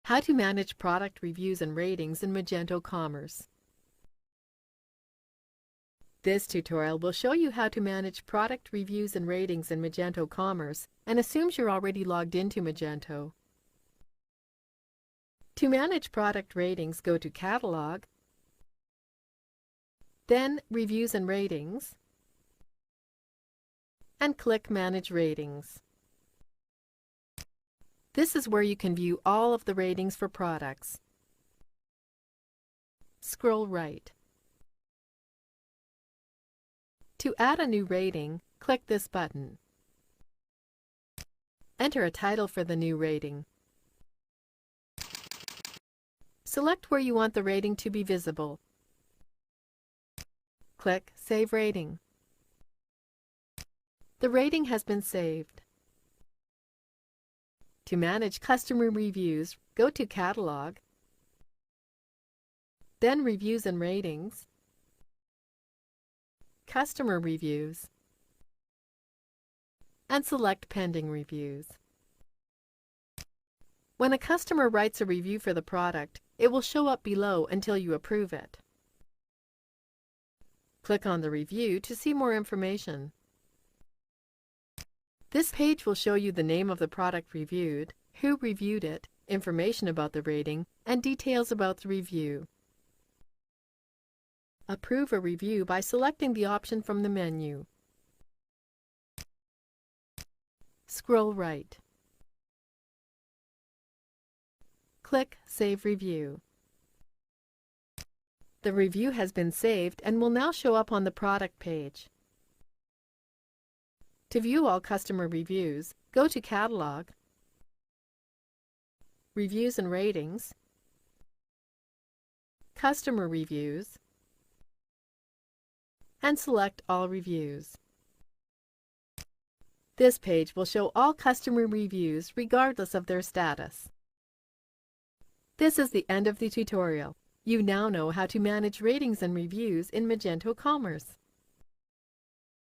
How to manage product reviews and ratings in Magento Commerce. This tutorial will show you how to manage product reviews and ratings in Magento Commerce and assumes you're already logged into Magento. To manage product ratings, go to Catalog, then Reviews and Ratings, and click Manage Ratings. This is where you can view all of the ratings for products. Scroll right. To add a new rating, click this button. Enter a title for the new rating. Select where you want the rating to be visible. Click Save Rating. The rating has been saved. To manage customer reviews, go to Catalog, then Reviews and Ratings, Customer Reviews, and select Pending Reviews. When a customer writes a review for the product, it will show up below until you approve it. Click on the review to see more information. This page will show you the name of the product reviewed, who reviewed it, information about the rating, and details about the review. Approve a review by selecting the option from the menu. Scroll right. Click Save Review. The review has been saved and will now show up on the product page. To view all customer reviews, go to Catalog, Reviews and Ratings, Customer Reviews, and select All Reviews. This page will show all customer reviews regardless of their status. This is the end of the tutorial. You now know how to manage ratings and reviews in Magento Commerce.